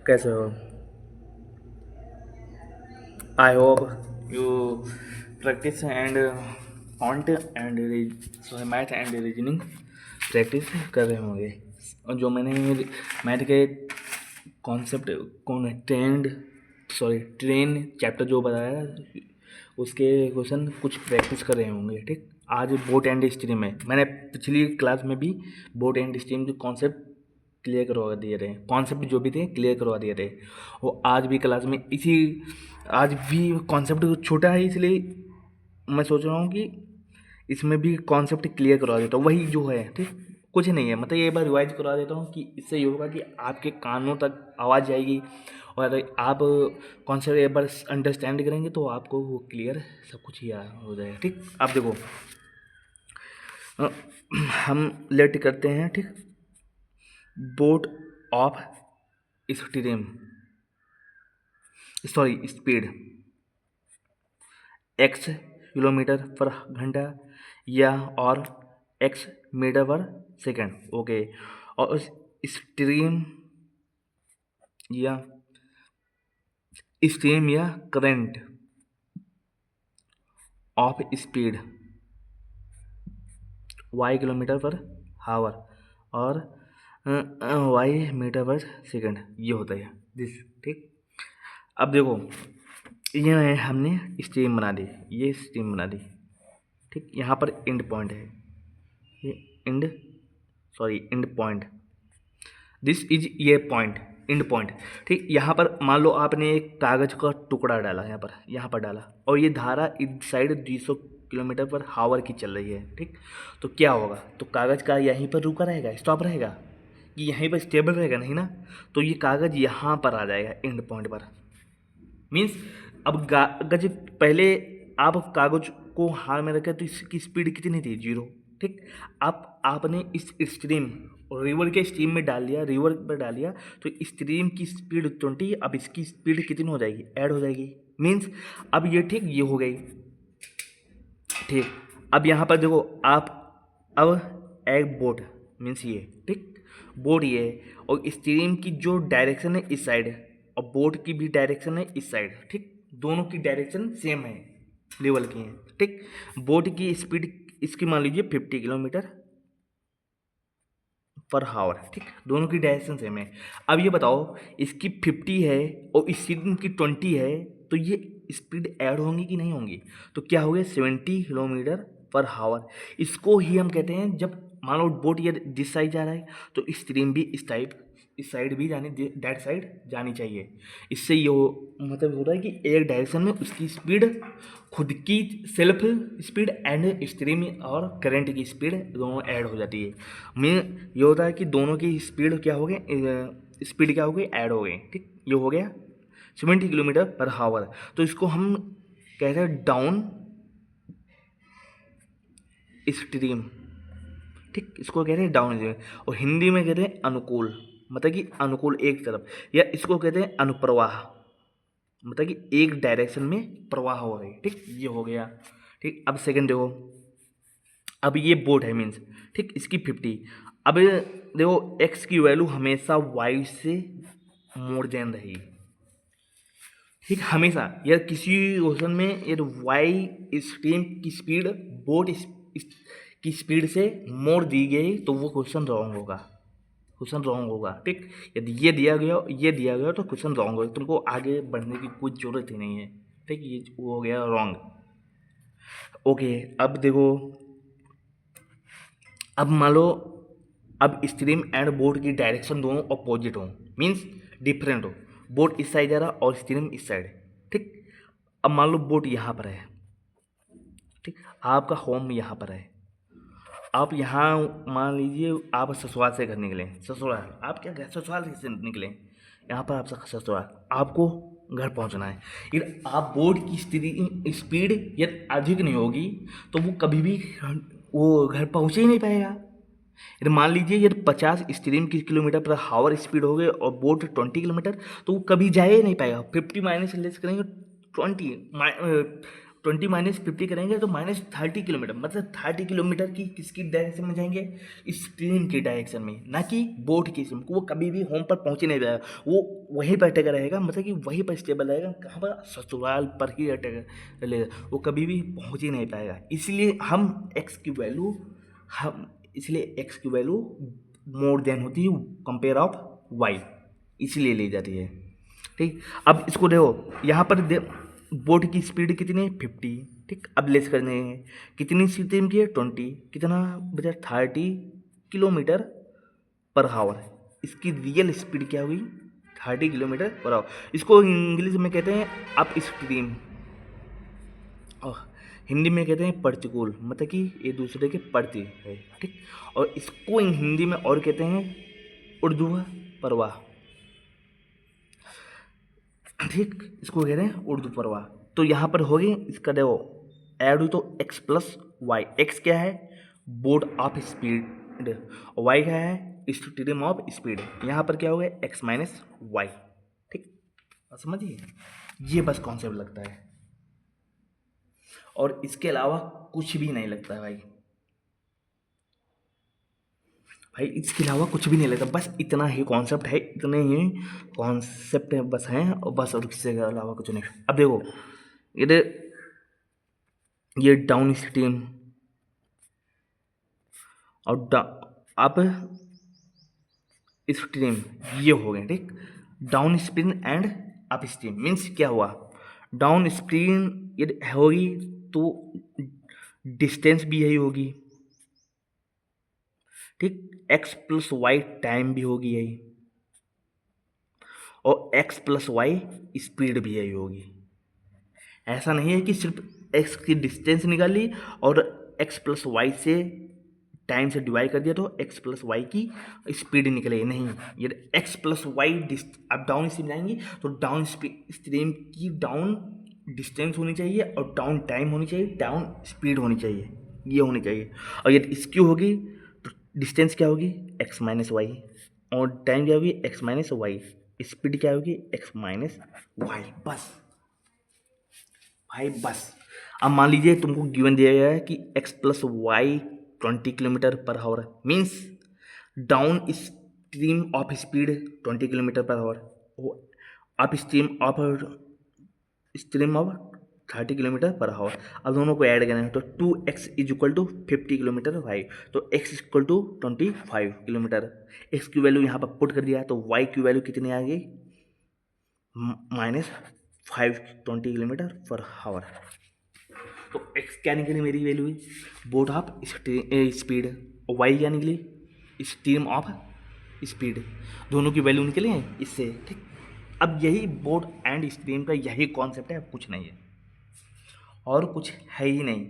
कैसे हो? I hope you practice and font and sorry math and reasoning practice कर रहे होंगे। और जो मैंने मैथ के कॉन्सेप्ट कौन ट्रेन चैप्टर जो बताया उसके क्वेश्चन कुछ प्रैक्टिस कर रहे होंगे। ठीक, आज बोट एंड स्ट्रीम में मैंने पिछली क्लास में भी बोट एंड स्ट्रीम के कॉन्सेप्ट क्लियर करवा दिए थे, कॉन्सेप्ट जो भी थे क्लियर करवा दिए थे। वो आज भी क्लास में इसी आज भी कॉन्सेप्ट छोटा है, इसलिए मैं सोच रहा हूँ कि इसमें भी कॉन्सेप्ट क्लियर करवा देता हूँ, वही जो है। ठीक, कुछ नहीं है, मतलब ये बार रिवाइज करवा देता हूँ कि इससे ये होगा कि आपके कानों तक आवाज़ जाएगी और आप कॉन्सेप्ट एक बार अंडरस्टैंड करेंगे तो आपको वो क्लियर सब कुछ ही हो जाएगा। ठीक, आप देखो हम लेट करते हैं। ठीक, boat of stream sorry speed x kilometre पर घंटा या और x मीटर पर सेकंड। ओके, और स्ट्रीम या स्ट्रीम या current of speed y kilometre per हावर और y मीटर पर सेकंड, ये होता है दिस। ठीक, अब देखो ये है, हमने स्ट्रीम बना दी, ये स्ट्रीम बना दी। ठीक, यहाँ पर एंड पॉइंट है, ये एंड पॉइंट, दिस इज ये पॉइंट, एंड पॉइंट। ठीक, यहाँ पर मान लो आपने एक कागज का टुकड़ा डाला, यहाँ पर डाला, और ये धारा इस साइड 200 किलोमीटर पर हावर की चल रही है। ठीक, तो क्या होगा, तो कागज का यहीं पर रुका रहेगा, स्टॉप रहेगा कि यहीं पर स्टेबल रहेगा? नहीं ना, तो ये कागज यहाँ पर आ जाएगा एंड पॉइंट पर। मीन्स अब कागज पहले आप कागज को हाथ में रखे तो इसकी स्पीड कितनी थी? 0। ठीक, आपने इस स्ट्रीम रिवर के स्ट्रीम में डाल दिया, रिवर पर डाल दिया, तो स्ट्रीम की स्पीड 20, अब इसकी स्पीड कितनी हो जाएगी? ऐड हो जाएगी। मीन्स अब ये ठीक ये हो गई। ठीक, अब यहाँ पर देखो आप, अब एक बोट मीन्स ये, ठीक, बोट ये है और स्ट्रीम की जो डायरेक्शन है इस साइड है और बोट की भी डायरेक्शन है इस साइड। ठीक, दोनों की डायरेक्शन सेम है, लेवल की है। ठीक, बोट की स्पीड इसकी मान लीजिए 50 किलोमीटर पर हावर। ठीक, दोनों की डायरेक्शन सेम है। अब ये बताओ इसकी 50 है और इस स्ट्रीम की 20 है, तो ये स्पीड ऐड होंगी कि नहीं होंगी? तो क्या हो गया? 70 किलोमीटर पर हावर। इसको ही हम कहते हैं, जब मान लो बोट ये दिस साइड जा रहा है तो स्ट्रीम भी इस साइड भी जानी, दैट साइड जानी चाहिए। इससे ये मतलब हो रहा है कि एक डायरेक्शन में उसकी स्पीड, खुद की सेल्फ स्पीड एंड स्ट्रीम और करंट की स्पीड दोनों ऐड हो जाती है। मेन ये होता है कि दोनों की स्पीड क्या हो गई, स्पीड क्या हो गई? ऐड हो गई। ठीक, ये हो गया 70 किलोमीटर पर हावर। तो इसको हम कहते हैं डाउन स्ट्रीम। ठीक, इसको कहते हैं डाउन स्ट्रीम और हिंदी में कहते हैं अनुकूल, मतलब कि अनुकूल एक तरफ, या इसको कहते हैं अनुप्रवाह, मतलब कि एक डायरेक्शन में प्रवाह हो रही। ठीक, ये हो गया। ठीक, अब सेकंड देखो, अब ये बोट है मीन्स, ठीक, इसकी 50। अब देखो एक्स की वैल्यू हमेशा वाई से मोर देन रहेगी। ठीक, हमेशा यार किसी क्वेश्चन में यार वाई स्ट्रीम की स्पीड बोट की स्पीड से मोर दी गई तो वो क्वेश्चन रॉन्ग होगा, क्वेश्चन रॉन्ग होगा। ठीक, यदि ये दिया गया तो क्वेश्चन रॉन्ग होगा, तुमको आगे बढ़ने की कोई ज़रूरत ही नहीं है। ठीक, ये वो हो गया रॉन्ग। ओके, अब देखो, अब मान लो अब स्ट्रीम एंड बोट की डायरेक्शन दोनों अपोजिट हो, मीन्स डिफरेंट हो, बोट इस साइड जा रहा और स्ट्रीम इस साइड। ठीक, अब मान लो बोट यहाँ पर है, ठीक, आपका होम यहाँ पर है, आप यहाँ मान लीजिए आप ससुराल से घर निकले, ससुराल आप क्या घर ससुराल से निकले, यहाँ पर आपका ससुराल, आपको घर पहुँचना है। यदि आप बोट की स्थिति स्पीड यदि अधिक नहीं होगी तो वो कभी भी वो घर पहुँच ही नहीं पाएगा। यदि मान लीजिए यदि 50 स्ट्रीम की किलोमीटर पर हावर स्पीड हो गए और बोट 20 किलोमीटर, तो वो कभी जा ही नहीं पाएगा। 50 माइनस लेस करेंगे 20, 20 - 50 करेंगे तो -30 किलोमीटर, मतलब 30 किलोमीटर की किसकी डायरेक्शन में जाएंगे, स्ट्रीम की डायरेक्शन में, ना कि बोट की स्ट्रीम। वो कभी भी होम पर पहुंच ही नहीं जाएगा, वो वहीं पर अटका रहेगा, मतलब कि वहीं पर स्टेबल रहेगा, कहाँ पर, ससुराल पर ही अटका रहेगा, वो कभी भी पहुंच ही नहीं पाएगा। इसलिए एक्स की वैल्यू मोर देन होती है कंपेयर ऑफ वाई, इसलिए ली जाती है। ठीक, अब इसको देखो यहाँ पर बोट की स्पीड कितनी है, 50। ठीक, अब लेस करने हैं, कितनी स्ट्रीम की है, 20, कितना बचा, 30 किलोमीटर पर हावर। इसकी रियल स्पीड क्या हुई, 30 किलोमीटर पर हावर। इसको इंग्लिश में कहते हैं अप स्ट्रीम, और हिंदी में कहते हैं प्रतिकूल, मतलब कि एक दूसरे के प्रति है। ठीक, और इसको हिंदी में और कहते हैं ऊर्ध्व प्रवाह। ठीक, इसको कहते हैं ऊर्ध्व प्रवाह। तो यहाँ पर हो गई, इसका देखो ऐड हुई तो x प्लस वाई। एक्स क्या है, बोर्ड ऑफ स्पीड, वाई क्या है, स्ट्रीम ऑफ स्पीड। यहाँ पर क्या हो गया, x माइनस वाई। ठीक, समझिए, ये बस कॉन्सेप्ट लगता है, और इसके अलावा कुछ भी नहीं लगता है भाई। इसके अलावा कुछ भी नहीं लगता, बस इतना ही कॉन्सेप्ट है, इतने ही कॉन्सेप्ट है बस हैं, और बस, और इसके अलावा कुछ नहीं। अब देखो ये डाउन स्ट्रीम और अब स्ट्रीम, ये हो गए। ठीक, down stream and up stream means क्या हुआ, डाउन स्ट्रीम यदि होगी तो डिस्टेंस भी यही होगी। ठीक, x प्लस वाई टाइम भी होगी यही, और x प्लस वाई स्पीड भी यही होगी। ऐसा नहीं है कि सिर्फ x की डिस्टेंस निकाल ली और x प्लस वाई से टाइम से डिवाइड कर दिया तो x प्लस वाई की स्पीड निकलेगी, नहीं। ये x प्लस वाई अब डाउन स्ट्रीम जाएंगी तो डाउन स्ट्रीम की डाउन डिस्टेंस होनी चाहिए, और डाउन टाइम होनी चाहिए, डाउन स्पीड होनी चाहिए, ये होनी चाहिए। और यदि इसकी होगी तो डिस्टेंस क्या होगी, x माइनस वाई, और टाइम क्या होगी, x माइनस वाई, स्पीड क्या होगी, x माइनस वाई। बस भाई बस। अब मान लीजिए तुमको गिवन दिया गया है कि x plus Y 20 kilometre per hour, means down stream of speed 20 kilometre per hour, up stream of 30 kilometre per hour. अब दोनों को ऐड करना है तो 2x is equal to 50 kilometre Y, तो x equal to 25 kilometre. x की value यहाँ पर पुट कर दिया तो y की वैल्यू कितनी आ गई, -520 किलोमीटर पर आवर। तो x क्या निकली मेरी वैल्यू हुई, बोट ऑफ स्पीड, और y क्या निकली, स्ट्रीम ऑफ स्पीड। दोनों की वैल्यू निकली हैं इससे। ठीक, अब यही बोट एंड स्ट्रीम का यही कॉन्सेप्ट है, अब कुछ नहीं है, और कुछ है ही नहीं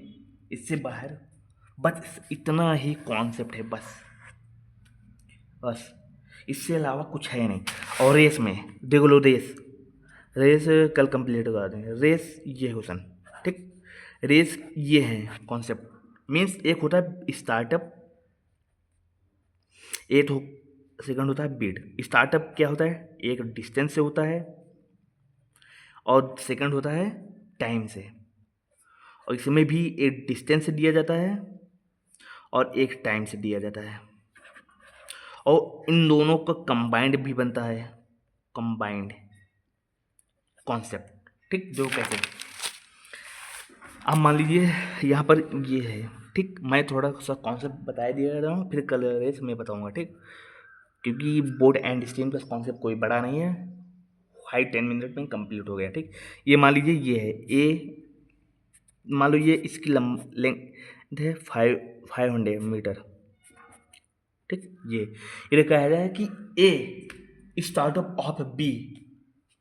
इससे बाहर, बस इतना ही कॉन्सेप्ट है, बस बस, इससे अलावा कुछ है नहीं। और रेस में देख लो, रेस कल कंप्लीट करा देंगे। रेस ये क्वेश्चन, ठीक, रेस ये है कॉन्सेप्ट, मीन्स एक होता है स्टार्टअप, एक सेकंड होता है बीट। स्टार्टअप क्या होता है, एक डिस्टेंस से होता है, और सेकंड होता है टाइम से, और इसमें भी एक डिस्टेंस से दिया जाता है और एक टाइम से दिया जाता है, और इन दोनों का कंबाइंड भी बनता है, कंबाइंड कॉन्सेप्ट। ठीक, जो कैसे, अब मान लीजिए यहाँ पर ये है। ठीक, मैं थोड़ा सा कॉन्सेप्ट बता दिया रहा हूँ, फिर कल रेस में बताऊँगा। ठीक, क्योंकि बोर्ड एंड स्ट्रीम का कॉन्सेप्ट कोई बड़ा नहीं है, 10 मिनट में कंप्लीट हो गया। ठीक, ये मान लीजिए ये है ए, मान लो ये इसकी लेंथ है 500 मीटर। ठीक, ये कहा जाए कि A startup of B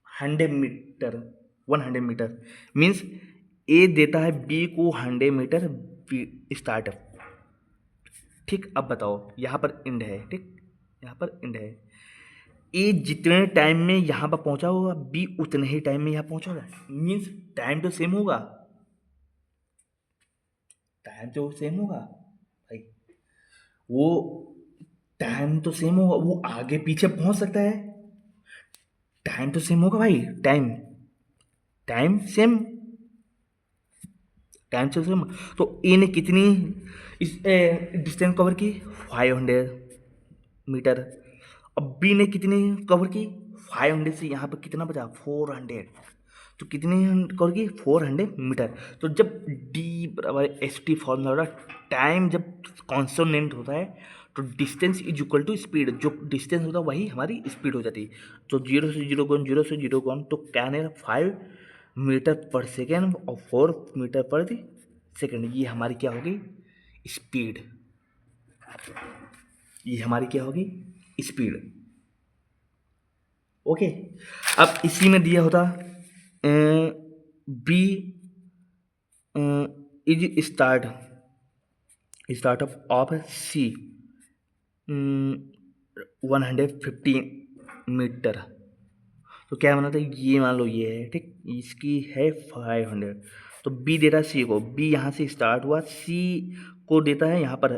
100 metre, 100 metre, means A देता है बी को 100 मीटर स्टार्टअप। ठीक, अब बताओ यहाँ पर एंड है। ठीक, यहाँ पर एंड है, ए जितने टाइम में यहाँ पर पहुँचा होगा बी उतने ही टाइम में यहाँ पहुँचेगा, मीन्स टाइम तो सेम होगा, टाइम तो सेम होगा भाई, वो टाइम तो सेम होगा, वो आगे पीछे पहुँच सकता है, टाइम तो सेम होगा भाई, टाइम टाइम सेम, टाइम से सेम। तो ए ने कितनी इस डिस्टेंस कवर की, 500 मीटर। अब बी ने कितनी कवर की, 500 से यहाँ पर कितना बचा, 400। तो कितनी कवर की, 400 मीटर। तो जब डी बराबर एस टी फॉर्मूला, टाइम जब कॉन्सोनेंट होता है तो distance is equal to speed, जो डिस्टेंस होता है वही हमारी स्पीड हो जाती है। तो 0 से 0 जीरो से 0 तो क्या आने 5 मीटर पर सेकेंड और 4 मीटर पर सेकेंड, ये हमारी क्या होगी, स्पीड। ये हमारी क्या होगी, स्पीड। ओके। अब इसी में दिया होता B is startup of C 150 metre. तो क्या बना था, ये मान लो ये है, ठीक, इसकी है 500। तो बी दे रहा है सी को, बी यहाँ से स्टार्ट हुआ, सी को देता है यहाँ पर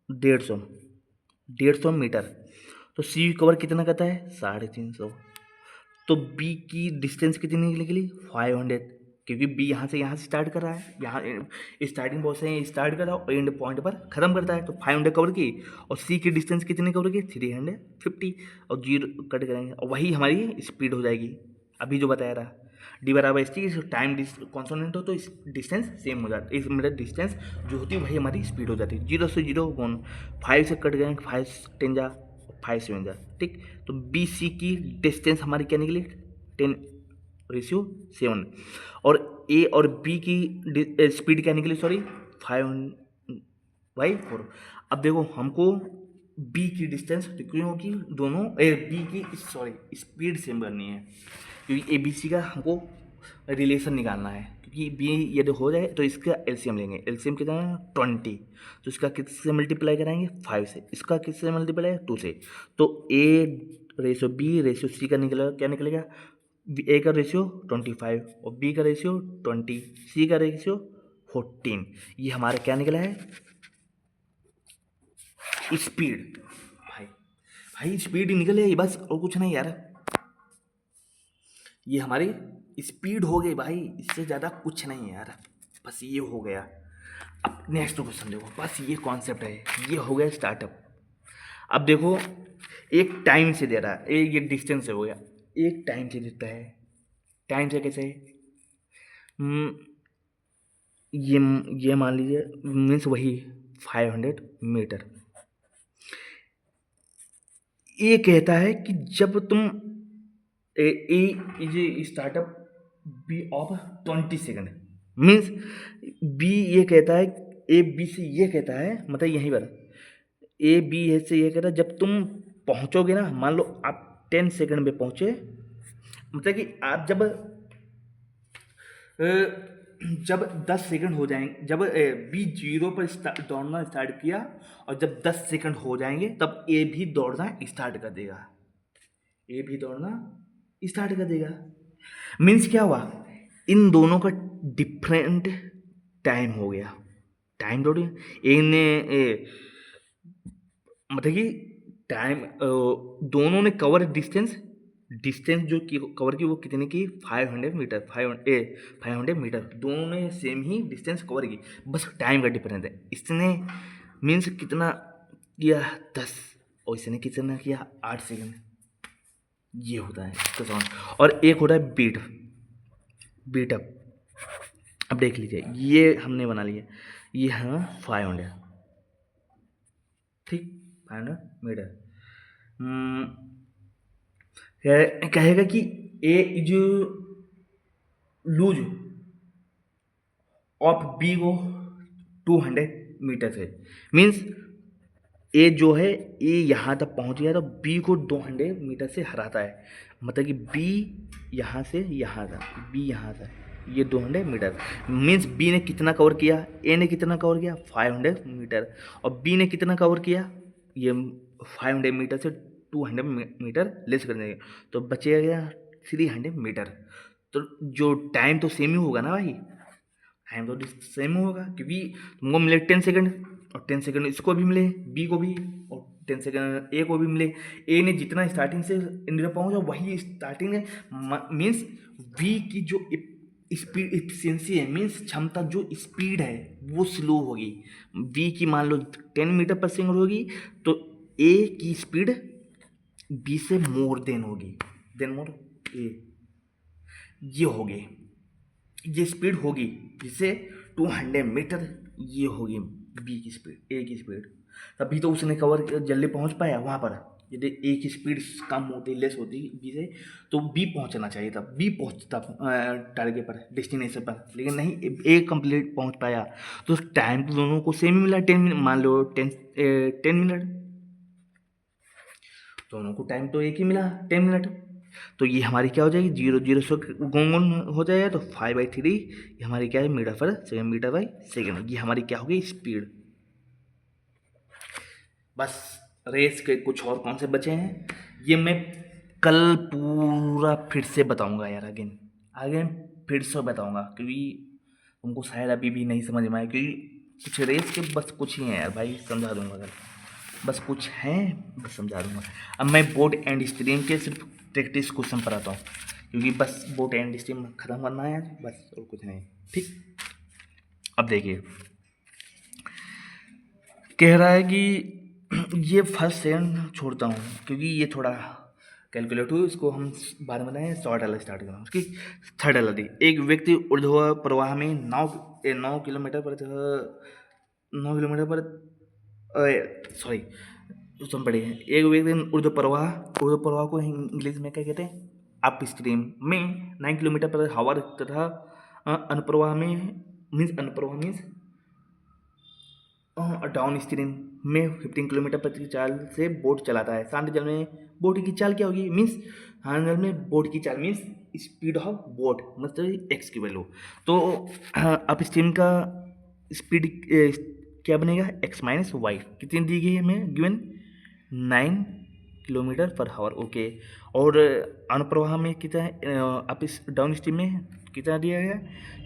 150 मीटर। तो सी कवर कितना करता है, 350। तो बी की डिस्टेंस कितनी निकली, 500, क्योंकि बी यहाँ से स्टार्ट कर रहा है, यहाँ स्टार्टिंग पॉइंट से स्टार्ट कर रहा है और एंड पॉइंट पर ख़त्म करता है। तो 500 कवर की, और सी की डिस्टेंस कितनी कवर की, 350, और जीरो कट करेंगे और वही हमारी स्पीड हो जाएगी। अभी जो बताया रहा, डी बराबर एस टी, टाइम कॉन्सोनेंट हो तो डिस्टेंस सेम हो जाता है, इस मतलब डिस्टेंस जो होती है वही हमारी स्पीड हो जाती है। 0 से 0 गुण 5 से कट गए, 5 10 जा 5 7 जा, ठीक। तो बी सी की डिस्टेंस हमारी क्या निकली, 10:7। और ए और बी की स्पीड क्या निकली, सॉरी 5/4। अब देखो हमको बी की डिस्टेंस क्योंकि दोनों बी की स्पीड सेम करनी है, क्योंकि ए बी सी का हमको रिलेशन निकालना है। क्योंकि बी यदि हो जाए तो इसका एलसीएम लेंगे, एलसीएम कितना है 20। तो इसका किससे मल्टीप्लाई कराएंगे, 5 से। इसका किससे मल्टीप्लाई, 2 से। तो A/B/C का निकलेगा, क्या निकलेगा, ए का रेशियो 25 और बी का रेशियो 20, सी का रेशियो 14। ये हमारा क्या निकला है, स्पीड। भाई भाई स्पीड निकल है बस, और कुछ नहीं यार, ये हमारी स्पीड हो गई भाई, इससे ज़्यादा कुछ नहीं है यार, बस ये हो गया। अब नेक्स्ट क्वेश्चन देखो, बस ये कॉन्सेप्ट है, ये हो गया स्टार्टअप। अब देखो एक टाइम से दे रहा है, ये डिस्टेंस से हो गया, एक टाइम से देता है। टाइम से कैसे, हम्म, ये मान लीजिए मीन्स वही 500 मीटर। ये कहता है कि जब तुम A startup B of 20 second, means B ये कहता है, ए बी से ये कहता है, मतलब यहीं पर ए बी से ये कहता है जब तुम पहुंचोगे ना, मान लो आप 10 सेकेंड में पहुंचे, मतलब कि आप जब 10 सेकंड हो जाएंगे, जब बी 0 पर दौड़ना स्टार्ट किया, और जब 10 सेकंड हो जाएंगे तब ए भी दौड़ना स्टार्ट कर देगा, ए भी दौड़ना स्टार्ट कर देगा। मीन्स क्या हुआ, इन दोनों का डिफरेंट टाइम हो गया, टाइम दौड़ ए ने मतलब कि टाइम दोनों ने कवर डिस्टेंस जो की कवर की वो कितने की, 500 मीटर, 500 मीटर, दोनों ने सेम ही डिस्टेंस कवर की, बस टाइम का डिफरेंस है। इसने मीन्स कितना किया 10, और इसने कितना किया 8 सेकंड। ये होता है इसका साउंड। और एक होता है बीट अप। अब देख लीजिए, ये हमने बना लिया, ये है 500, ठीक, 500 मीटर। कहेगा कि ए इज लूज ऑफ बी को 200 मीटर से, मीन्स ए जो है ए यहाँ तक पहुँच गया तो बी को 200 मीटर से हराता है, मतलब कि बी यहाँ से यहाँ था, बी यहाँ था, ये 200 मीटर। मीन्स बी ने कितना कवर किया, ए ने कितना कवर किया 500 मीटर, और बी ने कितना कवर किया, ये 500 मीटर से 200 मीटर लेस कर देंगे, तो बचेगा 300 मीटर। तो जो टाइम तो सेम ही होगा ना भाई, टाइम तो सेम होगा, क्योंकि तुमको मिले 10 सेकंड, और 10 सेकंड इसको भी मिले, बी को भी, और 10 सेकंड ए को भी मिले। ए ने जितना स्टार्टिंग से एंड तक पहुंचा वही स्टार्टिंग है, मीन्स बी की जो स्पीड इफिशियंसी है, मीन्स क्षमता, जो स्पीड है वो स्लो होगी। बी की मान लो 10 मीटर पर सेकेंड होगी, तो ए की स्पीड बी से मोर देन होगी, देन मोर ए, ये होगी, ये स्पीड होगी जिससे 200 मीटर, ये होगी बी की स्पीड, ए की स्पीड। तभी तो उसने कवर जल्दी पहुंच पाया वहाँ पर। यदि ए की स्पीड कम होती, लेस होती बी से, तो बी पहुंचना चाहिए था, बी पहुंचता टारगेट पर, डेस्टिनेशन पर, लेकिन नहीं, ए कंप्लीट पहुंच पाया। तो टाइम तो दोनों को सेम ही मिला, 10 मिनट, मान लो 10 मिनट, दोनों को टाइम तो एक ही मिला, 10 मिनट। तो ये हमारी क्या हो जाएगी, 0 0 से गुणन हो जाएगा, तो 5/3 ये हमारी क्या है, मीटर पर सेकेंड, मीटर बाई सेकेंड, ये हमारी क्या होगी, स्पीड। बस रेस के कुछ और कौन से बचे हैं, ये मैं कल पूरा फिर से बताऊंगा यार, अगेन आगे फिर से बताऊंगा, क्योंकि तुमको शायद अभी भी नहीं समझ में आया, क्योंकि कुछ रेस के बस कुछ ही हैं यार भाई, समझा दूंगा कल, बस कुछ हैं, बस समझा दूंगा। अब मैं बोट एंड स्ट्रीम के सिर्फ प्रैक्टिस क्वेश्चन पर आता हूँ, क्योंकि बस बोट एंड स्ट्रीम खत्म करना है यार, बस और कुछ नहीं, ठीक। अब देखिए, कह रहा है कि ये फर्स्ट सेकंड छोड़ता हूँ, क्योंकि ये थोड़ा कैलकुलेट हुई, इसको हम बाद में बताएं, शॉर्ट वाला स्टार्ट करें। उसकी थर्ड वाला दी, एक व्यक्ति ऊर्ध्व प्रवाह में 9 किलोमीटर पर 9 किलोमीटर पर, सॉरी तुम पढ़े हैं, एक व्यक्ति ऊर्ध्व प्रवाह को इंग्लिश में क्या कहते हैं, अप स्ट्रीम में 9 किलोमीटर पर हावर तथा अनुप्रवाह मीन्स डाउन स्ट्रीम में 15 किलोमीटर प्रति चाल से बोट चलाता है। शांत जल में बोट की चाल क्या होगी, मीन्स शांत जल में बोट की चाल मीन्स स्पीड ऑफ बोट, मतलब एक्स की वैल्यू। तो अप स्ट्रीम का स्पीड क्या बनेगा, एक्स माइनस वाई, कितनी दी गई है हमें, गिवन 9 किलोमीटर पर हावर, ओके। और अनुप्रवाह में कितना है, अप डाउन स्ट्रीम में कितना दिया गया,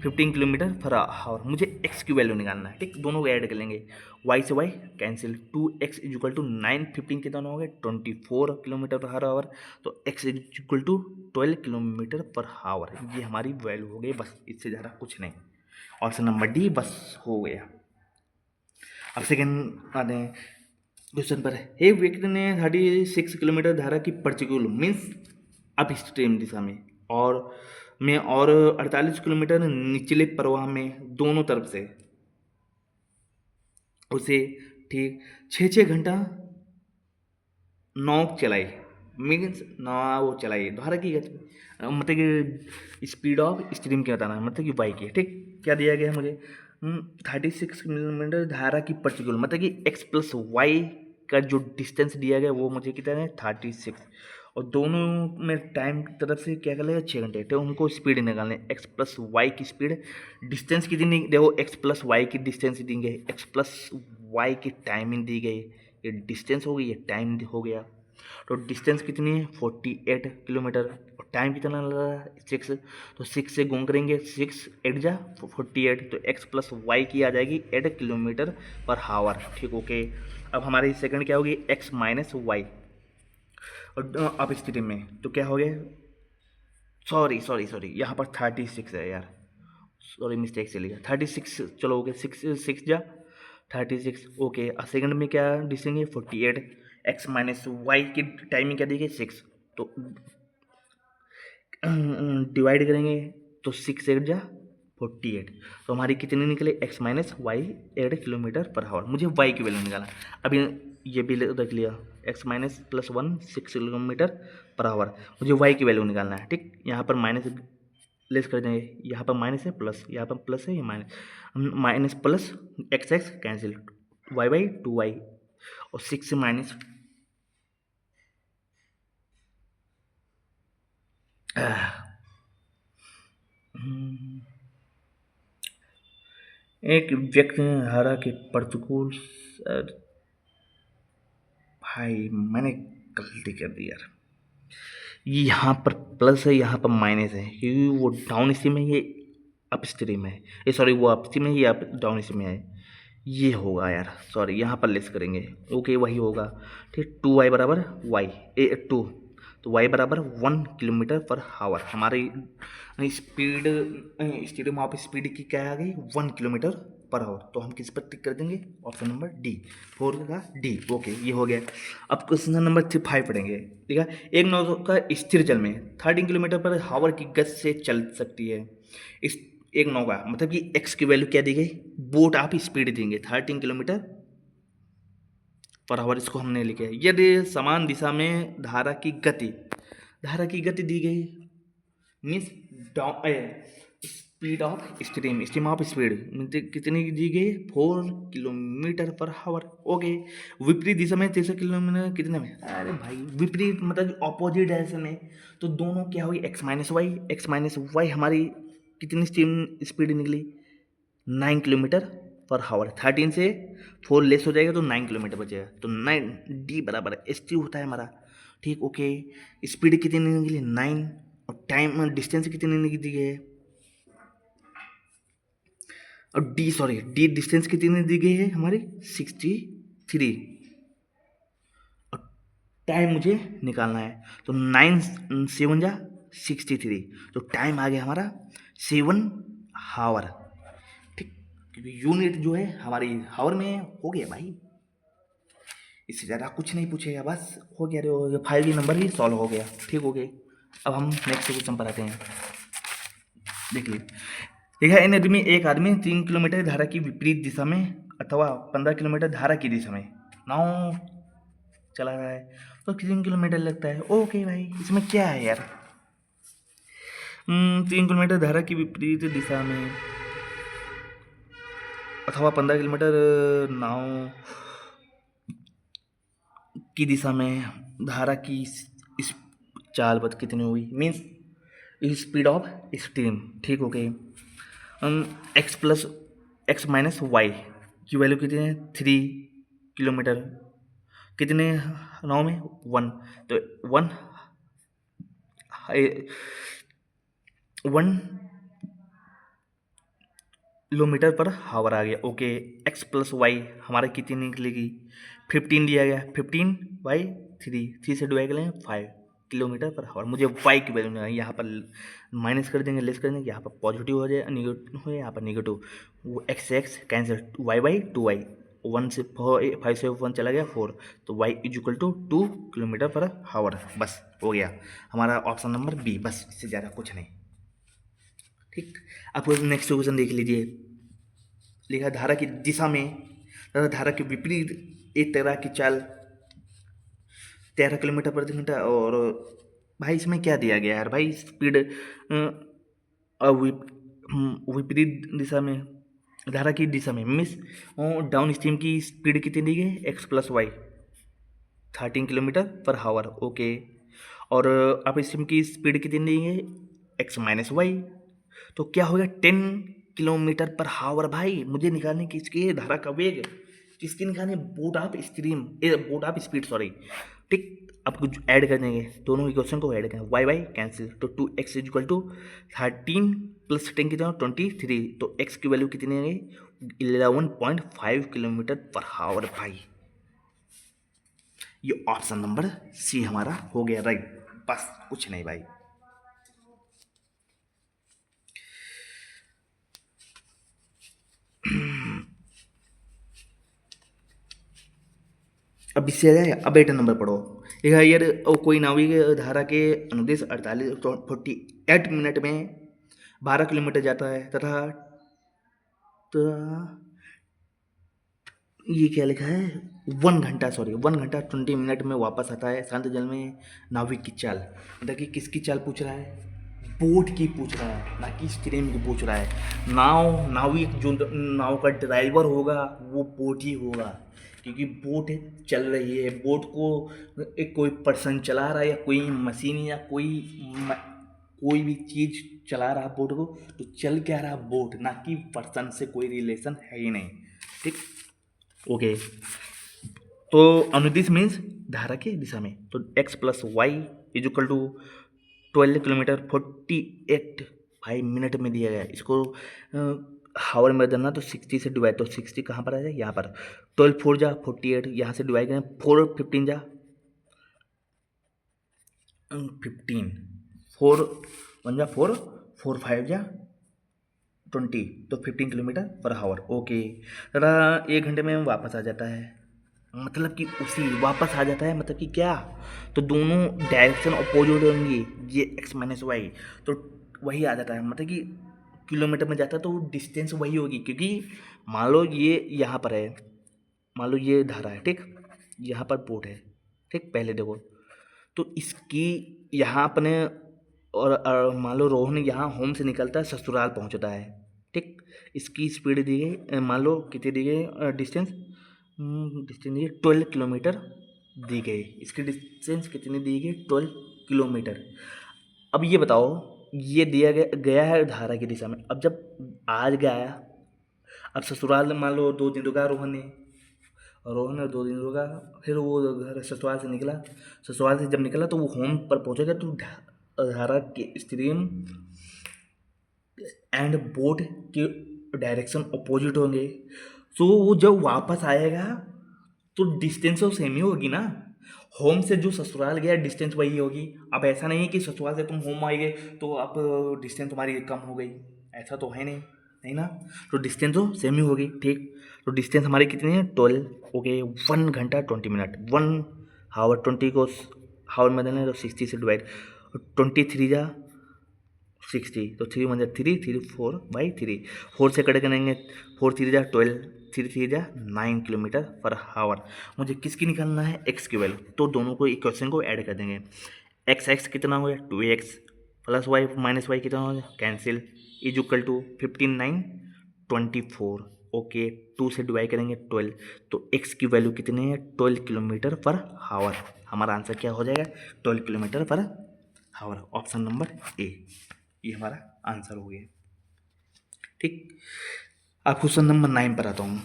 15 किलोमीटर पर हावर। मुझे एक्स की वैल्यू निकालना है, ठीक, दोनों को ऐड कर लेंगे, वाई से Y cancel, 2x equal to 9, 15 कितना हो गया, 24 किलोमीटर पर हर आवर, तो x equal to 12 kilometre per हावर, ये हमारी वैल्यू हो गई, बस इससे ज़्यादा कुछ नहीं। ऑप्शन नंबर डी बस हो गया। अब सेकेंड आते हैं क्वेश्चन पर, एक व्यक्ति ने 36 किलोमीटर धारा की पर्टिकुलर मीन्स अप स्ट्रीम दिशा में और 48 किलोमीटर निचले प्रवाह में दोनों तरफ से उसे ठीक 6 घंटा नौक चलाई, मीन्स नाव चलाई, धारा की मतलब कि स्पीड ऑफ स्ट्रीम क्या बताना है, मतलब कि वाई की, ठीक। क्या दिया गया है मुझे, 36 किलोमीटर धारा की पर्टिकुलर, मतलब कि एक्स प्लस वाई का जो डिस्टेंस दिया गया वो मुझे कितना है, 36, और दोनों में टाइम की तरफ से क्या कर लेगा, 6 घंटे, तो उनको स्पीड निकालने, एक्स प्लस वाई की स्पीड, डिस्टेंस कितनी देखो, एक्स प्लस वाई की डिस्टेंस दी गई, एक्स प्लस वाई की टाइमिंग दी गई, ये डिस्टेंस हो गई, ये टाइम हो गया। तो डिस्टेंस कितनी है, 48 किलोमीटर, और टाइम कितना लग रहा है, 6, तो 6 से गुण करेंगे, 6 8 जा 48, तो एक्स प्लस वाई की आ जाएगी 8 किलोमीटर पर हावर, ठीक, ओके। अब हमारी सेकंड क्या होगी, एक्स माइनस वाई, और अब स्थिति में तो क्या हो गया, सॉरी यहाँ पर 36 है यार, सॉरी मिस्टेक से लिखा 36, चलो ओके, 6 जा 36, ओके। सेकंड में क्या डिसेंगे, 48, एक्स माइनस वाई की टाइमिंग क्या दी गई, 6, तो डिवाइड करेंगे, तो 6 8 जा 48, तो हमारी कितनी निकले, x minus Y 8 kilometre per हावर। मुझे वाई की वैल्यू निकाला, अभी ये भी रख लिया, x minus plus 1 6 kilometre per हावर, मुझे वाई की वैल्यू निकालना है, ठीक। यहाँ पर माइनस लेस कर देंगे, यहाँ पर माइनस है प्लस, यहाँ पर प्लस है, ये minus plus, X X cancel, Y by 2y, और 6 से माइनस, एक व्यक्ति ने धारा के प्रतिकूल, भाई मैंने गलती कर दी यार, यहाँ पर प्लस है, यहाँ पर माइनस है, क्योंकि वो डाउन स्ट्रीम है, ये अप स्ट्रीम है, ये सॉरी वो अप स्ट्रीम है, ये अप डाउन स्ट्रीम है, ये होगा यार, सॉरी यहाँ पर लेस करेंगे, ओके वही होगा, ठीक। 2y बराबर वाई 2, तो y बराबर 1 किलोमीटर पर हावर। हमारी स्पीड स्टेडियम ऑफ स्पीड की क्या आ गई 1 किलोमीटर पर आवर। तो हम किस पर टिक कर देंगे, ऑप्शन नंबर डी, 4 का डी। ओके, ये हो गया। अब क्वेश्चन नंबर 5 पढ़ेंगे। ठीक है, एक नौका स्थिर जल में 13 किलोमीटर पर हावर की गति से चल सकती है। इस एक नौका मतलब कि एक्स की वैल्यू क्या दी गई, बोट आप स्पीड देंगे 13 किलोमीटर पर आवर, इसको हमने लिखा है। यदि समान दिशा में धारा की गति दी गई means speed of stream of speed कितनी दी गई 4 किलोमीटर पर हावर। ओके, विपरीत दिशा में 300 किलोमीटर कितने में, अरे भाई विपरीत मतलब ऑपोजिट डायरेक्शन में, तो दोनों क्या हुई एक्स माइनस वाई हमारी कितनी स्पीड निकली 9 किलोमीटर पर हावर। 13 से 4 लेस हो जाएगा तो 9 किलोमीटर बचेगा, तो 9 डी बराबर एस टी होता है हमारा। ठीक, ओके, स्पीड कितनी निकली 9 और टाइम डिस्टेंस कितनी निकली है, और डी डिस्टेंस कितनी दी गई है हमारी 63 और टाइम मुझे निकालना है, तो 9 7 जा 63, तो टाइम आ गया हमारा 7 हावर। ठीक, क्योंकि यूनिट जो है हमारी हावर में हो गया भाई, इससे ज़्यादा कुछ नहीं पूछेगा, बस हो गया, 5 नंबर भी सॉल्व हो गया। ठीक हो गए। अब हम नेक्स्ट क्वेश्चन पर आते हैं। देखिए, देखा इन नदी में एक आदमी 3 किलोमीटर धारा की विपरीत दिशा में अथवा 15 किलोमीटर धारा की दिशा में नाव चला रहा है, तो 3 किलोमीटर लगता है। ओके भाई, इसमें क्या है यार, 3 किलोमीटर धारा की विपरीत दिशा में अथवा 15 किलोमीटर नाव की दिशा में धारा की इस चाल पथ कितनी हुई, मीन्स स्पीड ऑफ स्ट्रीम। ठीक, ओके, एक्स माइनस वाई की वैल्यू कितनी है 3 किलोमीटर, कितने नाव में 1, तो 1 किलोमीटर पर हावर आ गया। ओके, एक्स प्लस वाई हमारा कितनी निकलेगी 15 दिया गया, 15 बाई 3 से डिवाइड करेंगे 5 किलोमीटर पर हावर। मुझे वाई की वैल्यू नहीं, यहाँ पर माइनस कर देंगे, लेस कर देंगे, यहाँ पर पॉजिटिव हो जाए, निगेटिव हो, यहाँ पर निगेटिव, वो x cancel, Y by 2y, 1 से 5 से 1 चला गया 4, तो y is equal to 2 kilometre per hour. बस हो गया हमारा ऑप्शन नंबर बी, बस इससे ज़्यादा कुछ नहीं। ठीक, आप नेक्स्ट क्वेश्चन देख लीजिए। लिखा धारा की दिशा में तथा धारा के विपरीत एक तरह की चाल 13 किलोमीटर प्रति घंटा। और भाई इसमें क्या दिया गया है भाई, स्पीड विपरीत दिशा में धारा की दिशा में मीन्स डाउन स्ट्रीम की स्पीड कितनी दी गई x plus Y 13 kilometre per हावर। ओके, और अप स्ट्रीम की स्पीड कितनी दी गई एक्स माइनस वाई, तो क्या हो गया 10 किलोमीटर पर हावर। भाई मुझे निकालने किसकी धारा का वेग, किसकी निकालने बोट ऑफ स्पीड सॉरी। ठीक, अब कुछ ऐड कर देंगे, दोनों इक्वेशन को ऐड करें, वाई वाई कैंसिल, तो 2x is equal to 13 plus 10 कितना 23, तो x की वैल्यू कितनी है 11.5 किलोमीटर पर हावर। भाई ये ऑप्शन नंबर सी हमारा हो गया राइट, बस कुछ नहीं भाई। अब इससे अब 8 नंबर पढ़ो। यार कोई नाविक धारा के अनुदेश 48 मिनट में 12 किलोमीटर जाता है तथा ये क्या लिखा है 1 घंटा 20 मिनट में वापस आता है। शांत जल में नाविक की चाल, मतलब कि किसकी चाल पूछ रहा है, बोट की पूछ रहा है, ना कि स्टीयरिंग की पूछ रहा है। नाविक जो नाव का ड्राइवर होगा वो बोट ही होगा, क्योंकि बोट चल रही है। बोट को एक कोई पर्सन चला रहा है या कोई मशीन या कोई भी चीज़ चला रहा बोट को, तो चल क्या रहा बोट, ना कि पर्सन से कोई रिलेशन है ही नहीं। ठीक, ओके, तो अनुदिश मीन्स धारा की दिशा में, तो x plus Y is equal to 12 kilometre 48 5 minute में दिया गया है। इसको हावर में बदलना तो 60 से डिवाइड, तो 60 कहाँ पर आ जाए यहाँ पर, 12 4 जा 48, यहाँ से डिवाइड करें 4 15 जा 15, 4 1 जा 4, 4 5 जा 20, तो 15 km/h। ओके दादा, 1 घंटे में वापस आ जाता है, मतलब कि उसी वापस आ जाता है, मतलब कि क्या, तो दोनों डायरेक्शन अपोजिट होंगी, ये x माइनस वाई, तो वही आ जाता है, मतलब कि किलोमीटर में जाता है तो डिस्टेंस वही होगी, क्योंकि मान लो ये यहाँ पर है, मान लो ये धारा है, ठीक, यहाँ पर बोट है, ठीक, पहले देखो, तो इसकी यहाँ अपने, और मान लो रोहन यहाँ होम से निकलता है, ससुराल पहुँचता है, ठीक, इसकी स्पीड दी गई, मान लो कितनी दी गई, डिस्टेंस डिस्टेंस दी 12 किलोमीटर दी गई, इसकी डिस्टेंस कितनी दी गई, 12 किलोमीटर। अब ये बताओ, ये दिया गया है धारा की दिशा में, अब जब आज गया, अब ससुराल मान लो 2 दिन रुका रोहन 2 दिन रुका, फिर वो घर ससुराल से निकला, ससुराल से जब निकला तो वो होम पर पहुंचेगा, तो धारा के स्ट्रीम एंड बोट के डायरेक्शन अपोजिट होंगे, तो वो जब वापस आएगा तो डिस्टेंस तो सेम ही होगी ना, होम से जो ससुराल गया डिस्टेंस वही होगी। अब ऐसा नहीं है कि ससुराल से तुम होम आए गए तो अब डिस्टेंस तुम्हारी कम हो गई, ऐसा तो है नहीं, नहीं ना, तो डिस्टेंस तो सेम ही होगी, ठीक, तो डिस्टेंस हमारी कितनी है, 12, ओके, 1 घंटा 20 मिनट, 1 आवर 20 को हावर में देना है तो 60 से डिवाइड, 23 जा 60, तो 3 1 जा 3, 3 4/3, 4 से कट करेंगे, 4 3 जा 12, 3 3 जा 9 km/h। मुझे किसकी निकालना है, एक्स की वैल्यू, तो दोनों को इक्वेशन को ऐड कर देंगे, एक्स कितना हो गया 2x plus Y minus Y कितना हो गया, cancel, is equal to 15 9 24, okay, 2 से डिवाइड करेंगे 12, तो x की वैल्यू कितनी है, 12 km/h। हमारा आंसर क्या हो जाएगा, 12 km/h, ऑप्शन नंबर ए, ये हमारा आंसर हो गया, ठीक। अब क्वेश्चन नंबर 9 पर आता हूँ।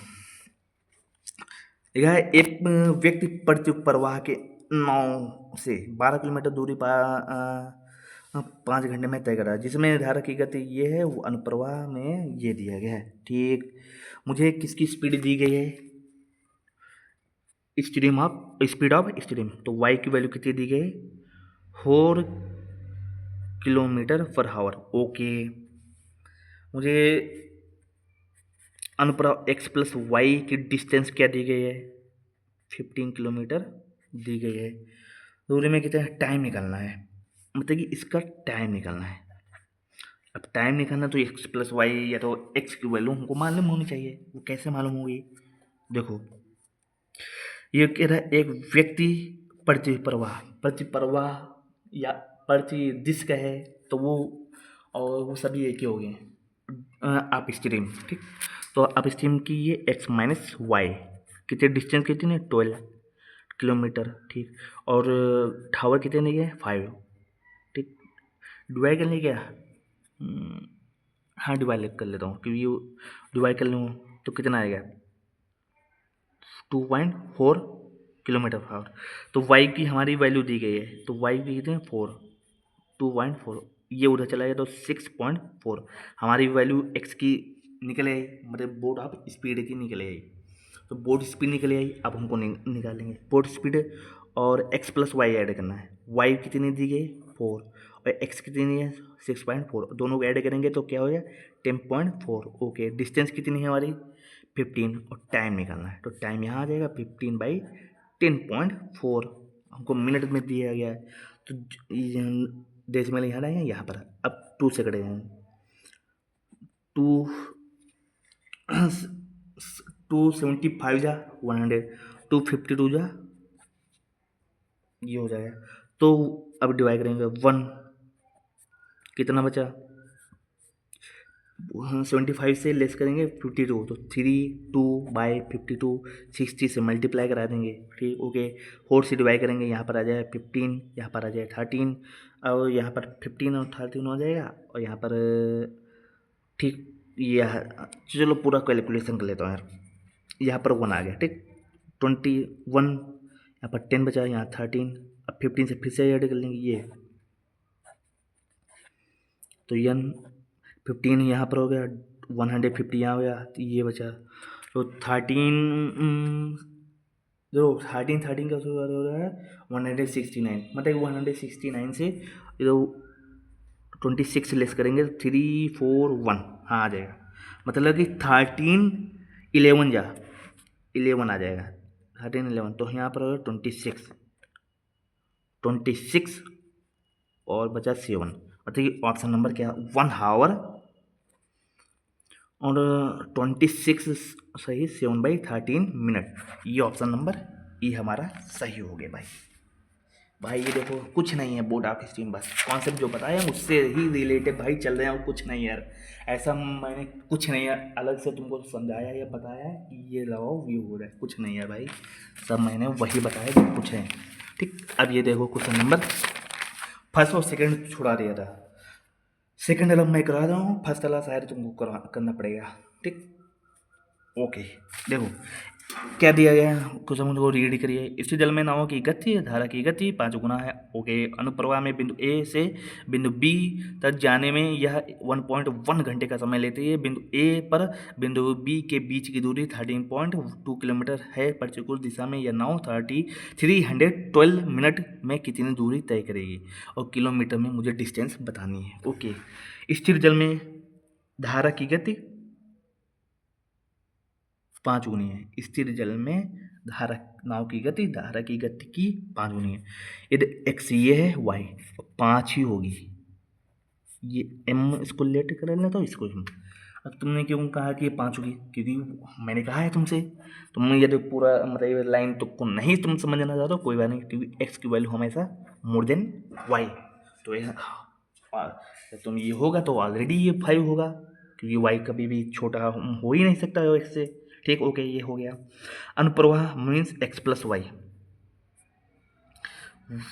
देखा है, एक व्यक्ति प्रति प्रवाह के 9 से 12 किलोमीटर दूरी 5 घंटे में तय करा, जिसमें निर्धारक की गति ये है, वो अनुप्रवाह में ये दिया गया है, ठीक। मुझे किसकी स्पीड दी गई है, स्पीड ऑफ स्ट्रीम, तो y की वैल्यू कितनी दी गई, 4 km/h, ओके। मुझे अनुप्रवाह x प्लस वाई की डिस्टेंस क्या दी गई है, 15 किलोमीटर दी गई है, दूरी में कितना टाइम निकालना है, मतलब कि इसका टाइम निकालना है। अब टाइम निकालना तो x प्लस वाई या तो x की वैल्यू हमको मालूम होनी चाहिए, वो कैसे मालूम होगी, देखो ये कह रहा है एक व्यक्ति प्रति प्रवाह या प्रति दिश का है, तो वो और वो सभी एक ही हो गए, आप स्ट्रीम, ठीक, तो आप स्ट्रीम की ये x माइनस वाई कितने डिस्टेंस कितनी है, 12 किलोमीटर, ठीक, और टावर कितने गए 5, ठीक, डिवाइड करने क्या, हाँ डिवाइड कर लेता हूँ, क्योंकि डिवाइड कर लूँ तो कितना आएगा, 2.4 km/h, तो y की हमारी वैल्यू दी गई है, तो y की कितनी है 4, 2.4, ये उधर चला गया तो 6.4, हमारी वैल्यू x की निकल आई, मतलब बोर्ड ऑफ स्पीड की निकल आई, तो बोर्ड स्पीड निकल आई, अब हमको निकालेंगे बोर्ड स्पीड, और x प्लस वाई ऐड करना है, y कितनी दी गई 4, और x कितनी है 6.4, दोनों को ऐड करेंगे तो क्या हो गया 10.4, ओके, डिस्टेंस कितनी है हमारी 15, और टाइम निकालना है, तो टाइम यहाँ आ जाएगा 15/10.4, हमको मिनट में दिया गया है, तो डेसिमल यहाँ आएगा यहाँ पर, अब 2 से कटेंगे, 275 जा 100, 252 जा ये हो जाएगा, तो अब डिवाइड करेंगे 1, कितना बचा, 75 से लेस करेंगे 52, तो 3 2/52, 60 से मल्टीप्लाई करा देंगे, ठीक, ओके, 4 से डिवाइड करेंगे, यहाँ पर आ जाएगा 15, यहाँ पर आ जाएगा 13, और यहाँ पर 15 और 13 हो जाएगा, और यहाँ पर ठीक, यह चलो पूरा कैलकुलेशन कर लेता हूँ यार, यहाँ पर 1 आ गया, ठीक, 21, यहाँ पर 10 बचा, यहाँ 13, अब 15 से फिर से ऐड कर लेंगे ये, तो 15 यहाँ पर हो गया, 150 यहाँ हो गया, तो ये बचा, तो 13 जो 13 का हो रहा है 169, मतलब 169 से जो 26 लेस करेंगे तो 341, हाँ आ जाएगा, मतलब कि 13 11 जा 11 आ जाएगा, 13 11, तो यहाँ पर होगा 26 और बचा 7, मतलब कि ऑप्शन नंबर क्या, 1 आवर और 26 सही 7/13 मिनट, ये ऑप्शन नंबर ई हमारा सही हो गया भाई। भाई ये देखो कुछ नहीं है, बोर्ड ऑफ स्ट्रीम बस कॉन्सेप्ट जो बताया उससे ही रिलेटेड भाई चल रहे हैं, और कुछ नहीं यार, ऐसा मैंने कुछ नहीं यार अलग से तुमको समझाया या बताया है कि ये लगाओ व्यू हो रहा है, कुछ नहीं है भाई, सब मैंने वही बताया जो कुछ है। ठीक, अब ये देखो क्वेश्चन नंबर, फर्स्ट और सेकंड छुड़ा दिया था, सेकंड अलग मैं करा रहा हूँ, फर्स्ट वाला शायद तुमको करना पड़ेगा। ठीक, ओके, देखो क्या दिया गया है, कुछ हम को रीड करिए। इस जल में नावों की गति, धारा की गति 5 गुना है। ओके, अनुप्रवाह में बिंदु ए से बिंदु बी तक जाने में यह 1.1 घंटे का समय लेती है। बिंदु ए पर बिंदु बी के बीच की दूरी 13.2 किलोमीटर है। प्रतिकूल दिशा में यह नाव 312 मिनट में कितनी दूरी तय करेगी, और किलोमीटर में मुझे डिस्टेंस बतानी है। ओके, स्थिर जल में धारा की गति 5 गुनी है। स्थिर जल में धारा, नाव की गति धारा की गति की 5 गुनी है। यदि एक्स ये है, वाई 5 ही होगी। ये एम इसको लेट कर लेना, तो इसको हम, अब तुमने क्यों कहा कि ये 5 होगी, क्योंकि मैंने कहा है तुमसे, तुम यदि पूरा मतलब लाइन तुमको नहीं तुम समझना चाहते हो कोई बात नहीं, क्योंकि एक्स की वैल्यू हमेशा मोर देन वाई, तो ये तुम ये होगा तो ऑलरेडी ये 5 होगा, क्योंकि वाई कभी भी छोटा हो ही नहीं सकता है एक्स से। ठीक, ओके, ये हो गया। अनुप्रवाह means X plus Y,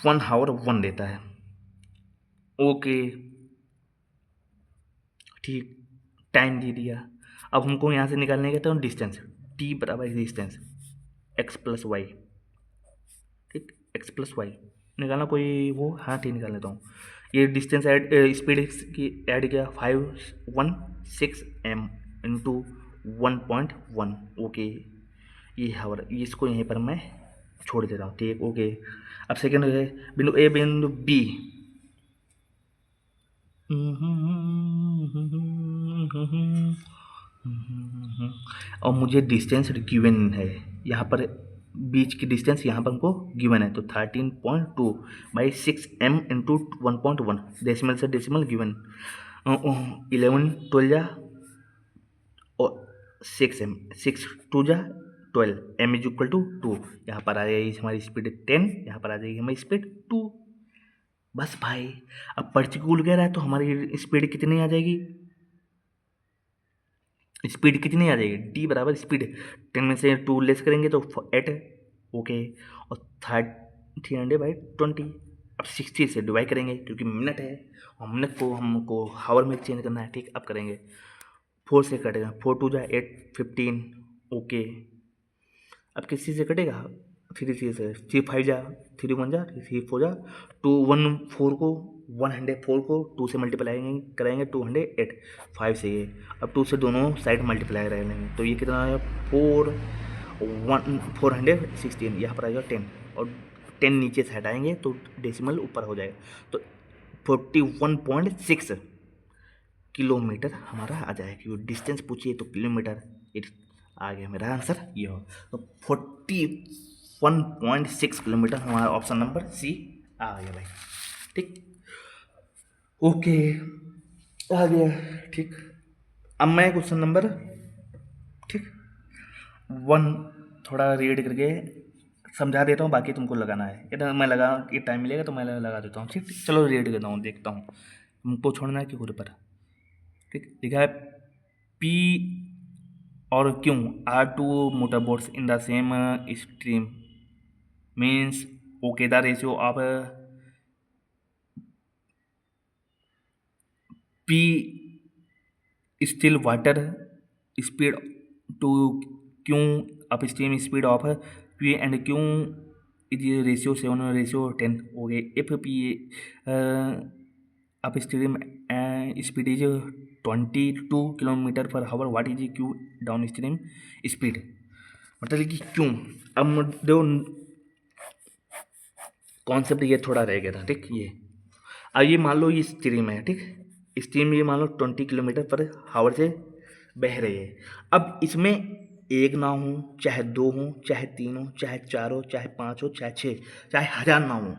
1 hour 1 देता है। ओके, ठीक, टाइम दे दिया। अब हमको यहाँ से निकालने का तो डिस्टेंस, टी बराबर डिस्टेंस एक्स प्लस वाई। ठीक, एक्स प्लस वाई निकालना, कोई वो, हाँ ठीक निकाल लेता हूँ। ये डिस्टेंस ऐड, स्पीड की ऐड किया 516 m इंटू 1.1। ओके, ये हावर, इसको यहीं पर मैं छोड़ देता हूँ। ठीक, ओके। अब सेकेंड है बिंदु ए बिंदु बी, और मुझे डिस्टेंस गिवन है यहाँ पर, बीच की डिस्टेंस यहाँ पर हमको गिवन है, तो 13.2/6 m इंटू 1.1, डेसिमल से डेसिमल गिवन, 11 12 जा और 6 m, 6 2 जा 12, m इज इक्वल टू 2, यहाँ पर आ जाएगी हमारी स्पीड 10, यहाँ पर आ जाएगी हमारी स्पीड 2। बस भाई, अब प्रतिकूल कह रहा है तो हमारी स्पीड कितनी आ जाएगी, स्पीड कितनी आ जाएगी, टी बराबर स्पीड 10 में से 2 लेस करेंगे तो 8। ओके, और 300/20, अब 60 से डिवाइड करेंगे क्योंकि मिनट है, और मिनट को हमको हावर में चेंज करना है। ठीक, अब करेंगे 4 से कटेगा, 4 2 जा 8 15। ओके, अब किसी से कटेगा 3 से, 3 5 जा 3 1 जा 3 4 जा 214 को 104 को 2 से मल्टीप्लाई कराएंगे 208, 5 से ये, अब 2 से दोनों साइड मल्टीप्लाई करेंगे तो ये कितना आएगा 416, यहाँ पर आएगा 10, और 10 नीचे से हटाएंगे तो डेसिमल ऊपर हो जाएगा, तो 41.6 किलोमीटर हमारा आ जाएगा, क्योंकि डिस्टेंस पूछिए तो किलोमीटर, आ गया मेरा आंसर ये हो, तो 41.6 किलोमीटर हमारा ऑप्शन नंबर सी आ गया भाई। ठीक, ओके, आ गया। ठीक, अब मैं क्वेश्चन नंबर, ठीक 1 थोड़ा रीड करके समझा देता हूँ, बाकी तुमको लगाना है, इतना मैं लगा कि टाइम मिलेगा तो मैं लगा देता हूँ। ठीक, चलो रीड करता हूँ, देखता हूँ तुमको छोड़ना है कि खुद पर। ठीक, लिखा है पी और क्यों are to मोटरबोट्स in the same stream means okay the ratio of P still water speed to क्यों up stream speed of P and क्यों इज रेशियो 7/10। हो गए if P up stream speed is 22 kilometre per hour, what is Q down stream speed. मतलब कि क्यों। अब देखो concept ये थोड़ा रह गया था, ठीक। ये अब ये मान लो ये स्ट्रीम है, ठीक। स्ट्रीम ये मान लो 20 km/h से बह रही है। अब इसमें एक नाव हो, चाहे दो हो, चाहे तीन हो, चाहे चार हो, चाहे पाँच हो, चाहे छः, चाहे 1000 नाव हो,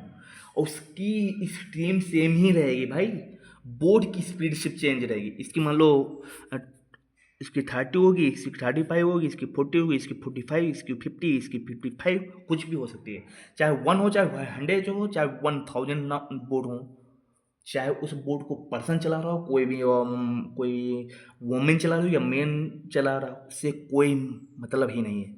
उसकी स्ट्रीम सेम ही रहेगी भाई। बोट की स्पीड सिर्फ चेंज रहेगी। इसकी मान लो इसकी 30 होगी, इसकी 35 होगी, इसकी 40 होगी, इसकी 45, इसकी 50, इसकी 55, कुछ भी हो सकती है। चाहे 1 हो, चाहे 100 हो, चाहे 1000 बोट हो, चाहे उस बोट को पर्सन चला रहा हो, कोई भी कोई वोमेन चला रही हो या मेन चला रहा हो, उससे कोई मतलब ही नहीं है।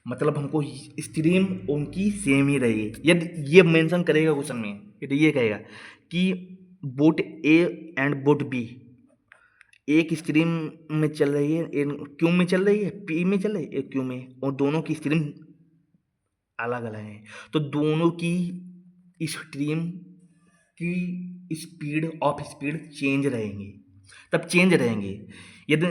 मतलब हमको स्ट्रीम उनकी सेम ही रहेगी। यदि ये मेंशन करेगा क्वेश्चन में, यदि ये कहेगा कि boat A and boat B एक स्ट्रीम में चल रही है, क्यू में चल रही है, पी में चल रही है, एक क्यू में, और दोनों की स्ट्रीम अलग अलग है, तो दोनों की स्ट्रीम की स्पीड ऑफ स्पीड चेंज रहेंगी, तब चेंज रहेंगे। यदि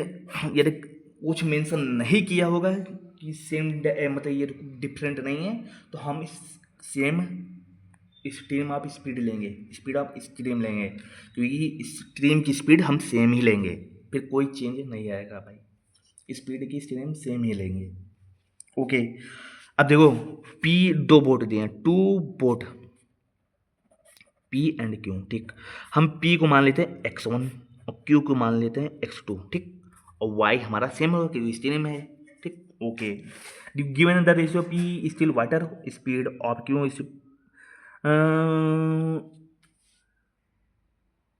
यदि कुछ मेंशन नहीं किया होगा कि सेम मतलब ये डिफरेंट नहीं है, तो हम इस सेम स्ट्रीम ऑफ स्पीड लेंगे, स्पीड ऑफ स्ट्रीम लेंगे, क्योंकि स्ट्रीम की स्पीड हम सेम ही लेंगे, फिर कोई चेंज नहीं आएगा भाई। स्पीड की स्ट्रीम सेम ही लेंगे। ओके। अब देखो पी दो बोट दिए हैं, to boat P and Q, ठीक। हम पी को मान लेते हैं x1 और क्यू को मान लेते हैं x2, ठीक। और वाई हमारा सेम होगा क्योंकि स्टीम है, ठीक। Okay. Given the ratio P still water speed of Q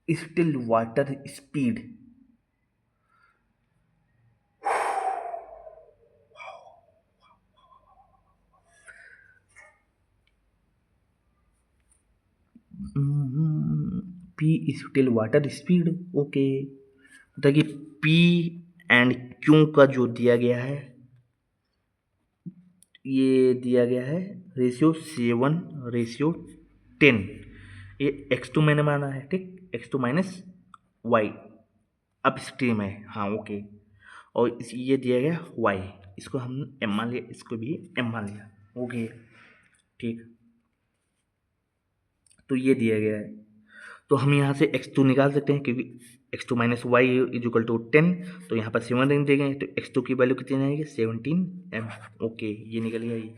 still water speed P still water speed. Okay, मतलब कि पी एंड क्यू का जो दिया गया है, ये दिया गया है रेशियो 7:10। ये x2 मैंने माना है, ठीक। x2 माइनस वाई अब स्ट्रीम है, हाँ ओके। और ये दिया गया y, इसको हम m मान लिया, इसको भी m मान लिया, ओके ठीक। तो ये दिया गया है, तो हम यहाँ से x2 निकाल सकते हैं क्योंकि x2 minus Y is equal to 10, तो यहाँ पर 7 दिए गए, तो x2 की वैल्यू कितनी आएगी 17m। ओके, ये निकल गया ये,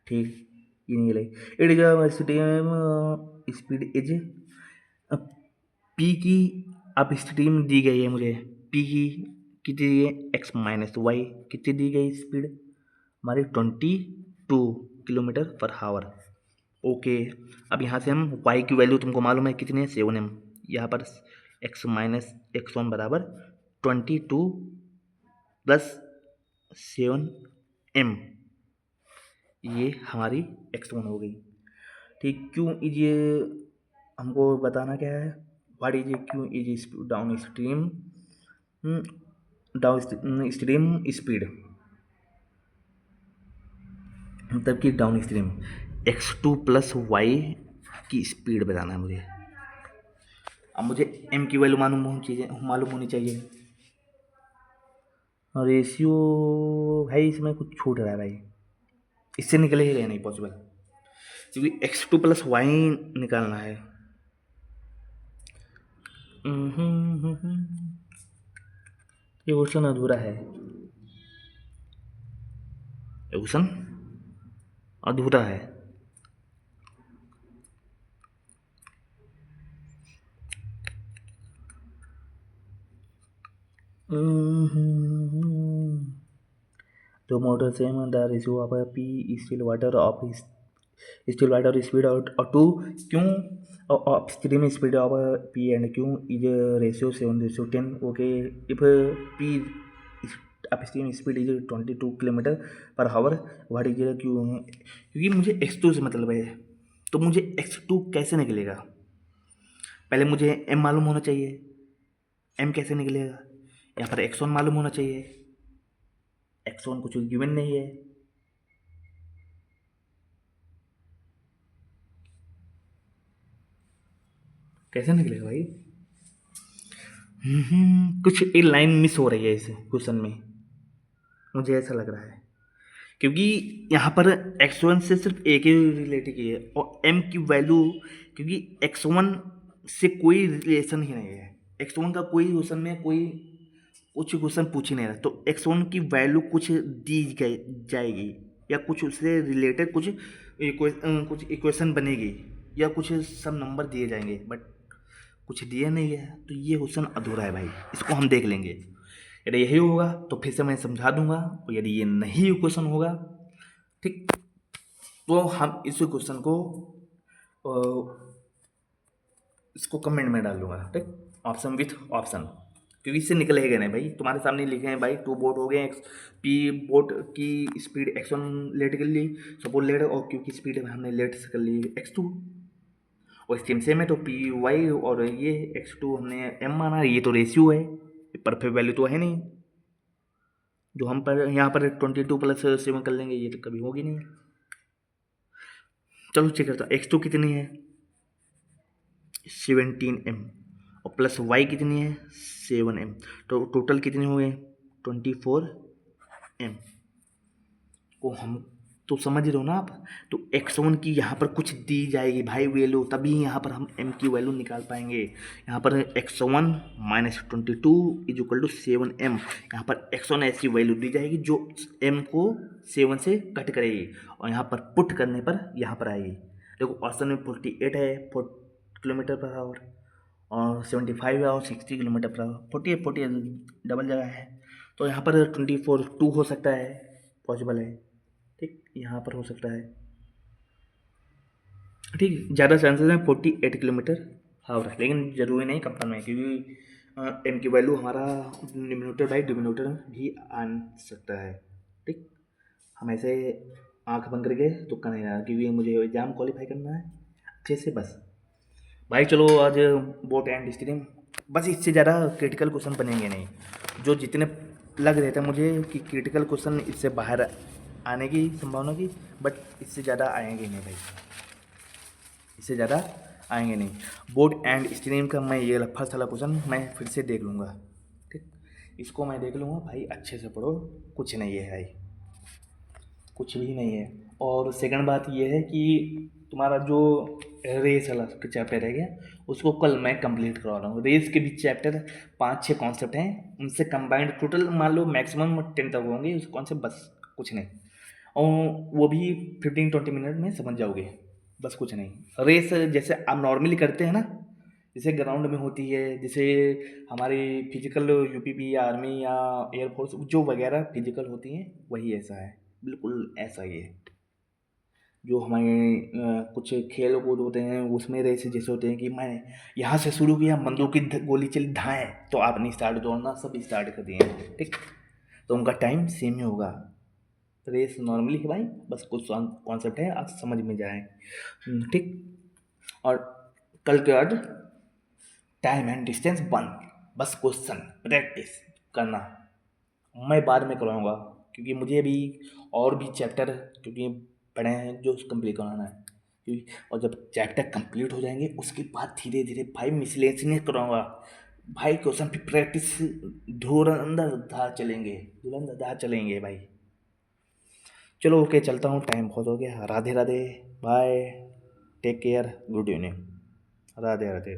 ठीक। ये निकल गई। स्पीड इज पी की अब स्ट्रीम दी गई है मुझे, पी की कितनी दी है x-y, कितनी दी गई स्पीड हमारी 22 km/h। ओके। अब यहाँ से हम y की वैल्यू तुमको मालूम है कितनी है 7m, यहाँ पर x-x1 बराबर 22 + 7m, ये हमारी x1 हो गई, ठीक। क्यों इज ये हमको बताना क्या है, व्हाट इज क्यों इज डाउन स्ट्रीम स्पीड, मतलब कि डाउन स्ट्रीम x2 + y की स्पीड बताना है मुझे। अब मुझे m की वैल्यू मालूम होनी चाहिए। रेशियो भाई इसमें कुछ छूट रहा है भाई, इससे निकलेगा नहीं पॉसिबल, क्योंकि x2 + y निकालना है। ये क्वेश्चन अधूरा है, क्वेश्चन अधूरा है। जो motor same the ratio of P still water of still water speed और टू क्यों of stream speed of P and Q is ratio 7:10। Okay, if P of stream speed is 22 km/h, what is Q, क्योंकि मुझे x2 से मतलब है, तो मुझे x2 कैसे निकलेगा, पहले मुझे m मालूम होना चाहिए, m कैसे निकलेगा, यहाँ पर x1 मालूम होना चाहिए, x1 कुछ गिवन नहीं है, कैसे निकलेगा भाई। कुछ एक लाइन मिस हो रही है इस क्वेश्चन में, मुझे ऐसा लग रहा है। क्योंकि यहाँ पर x1 से सिर्फ एक ही रिलेटिव की है और m की वैल्यू, क्योंकि x1 से कोई रिलेशन ही नहीं है, x1 का कोई क्वेश्चन में कोई कुछ क्वेश्चन पूछ ही नहीं रहा, तो x1 की वैल्यू कुछ दी जाएगी या कुछ उससे रिलेटेड कुछ इक्वेशन बनेगी या कुछ सब नंबर दिए जाएंगे, बट कुछ दिया नहीं है, तो ये क्वेश्चन अधूरा है भाई, इसको हम देख लेंगे। यदि यही होगा तो फिर से मैं समझा दूंगा, और यदि ये नहीं क्वेश्चन होगा, ठीक, तो हम इस क्वेश्चन को इसको कमेंट में डाल दूंगा, ठीक, ऑप्शन विथ ऑप्शन, क्योंकि इससे निकलेगा नहीं भाई। तुम्हारे सामने लिखे हैं भाई 2 बोट हो गए, पी बोट की स्पीड x1 लेट कर ली, सपोज लेट, और क्योंकि स्पीड हमने लेट से कर ली x2, और सेम है तो पी वाई, और ये x2 हमने m माना, ये तो रेशियो है, परफेक्ट वैल्यू तो है नहीं, जो हम पर यहाँ पर 22 + 7 कर लेंगे, ये तो कभी होगी नहीं। चलो चेक करता हूँ, x2 कितनी है 17m, और प्लस y कितनी है 7m, तो टोटल कितनी हो गए 24m को हम तो समझ रहे हो ना आप। तो x1 की यहाँ पर कुछ दी जाएगी भाई वैल्यू, तभी यहाँ पर हम m की वैल्यू निकाल पाएंगे। यहाँ पर x1 - 22 = 7m, यहाँ पर x1 ऐसी वैल्यू दी जाएगी जो m को 7 से कट करेगी, और यहाँ पर पुट करने पर यहाँ पर आएगी। देखो ऑप्शन में 48 है, 4 km/h, और 75 है, और 60 km/h, 48 डबल जगह है, तो यहाँ पर 24 2 हो सकता है, पॉसिबल है, ठीक, यहाँ पर हो सकता है, ठीक, ज़्यादा चांसेस हैं 48 km/h, लेकिन ज़रूरी नहीं कंफर्म है, क्योंकि एम की वैल्यू हमारा डिमिनोटर भी आ सकता है, ठीक। हम ऐसे आंख बंद करके तुक्का नहीं रहा, क्योंकि मुझे एग्जाम क्वालिफाई करना है अच्छे से, बस भाई। चलो आज बोट एंड स्ट्रीम, बस इससे ज़्यादा क्रिटिकल क्वेश्चन बनेंगे नहीं, जो जितने लग रहे थे मुझे कि क्रिटिकल क्वेश्चन इससे बाहर आने की संभावना की, बट इससे ज़्यादा आएंगे नहीं भाई, इससे ज़्यादा आएंगे नहीं। बोट एंड स्ट्रीम का मैं ये फर्स्ट वाला क्वेश्चन मैं फिर से देख लूँगा, ठीक, इसको मैं देख लूँगा भाई, अच्छे से पढ़ो, कुछ नहीं है भाई, कुछ भी नहीं है। और सेकंड बात ये है कि तुम्हारा जो रेस वाला चैप्टर है गया, उसको कल मैं कंप्लीट करवा रहा हूँ। रेस के भी चैप्टर 5-6 कॉन्सेप्ट हैं, उनसे कंबाइंड टोटल मान लो मैक्सिमम 10 तक होंगे उस कॉन्सेप्ट, बस कुछ नहीं, और वो भी 15-20 मिनट में समझ जाओगे, बस कुछ नहीं। रेस जैसे आप नॉर्मली करते हैं ना, जैसे ग्राउंड में होती है, जैसे हमारी फिजिकल यूपीपी या आर्मी या एयरफोर्स जो वगैरह फिजिकल होती हैं, वही ऐसा है, बिल्कुल ऐसा ही है। जो हमारे कुछ खेल कूद होते हैं उसमें रेस जैसे होते हैं कि मैं यहाँ से शुरू किया, बंदूक की गोली चली धाएँ, तो आपने स्टार्ट दौड़ना सब स्टार्ट कर दिए, ठीक, तो उनका टाइम सेम ही होगा। रेस नॉर्मली है भाई, बस कुछ कॉन्सेप्ट है आप समझ में जाए, ठीक। और कल के बाद टाइम एंड डिस्टेंस 1, बस क्वेश्चन प्रैक्टिस करना, मैं बाद में कराऊंगा, क्योंकि मुझे भी और भी चैप्टर क्योंकि पढ़े हैं जो कंप्लीट कराना है, क्योंकि और जब चैप्टर कंप्लीट हो जाएंगे उसके बाद धीरे धीरे भाई मिसलेनियस कराऊंगा भाई, क्वेश्चन फिर प्रैक्टिस धुरंधर चलेंगे भाई। चलो ओके, चलता हूँ, टाइम बहुत हो गया, Radhe Radhe, bye, take care, good evening, Radhe Radhe.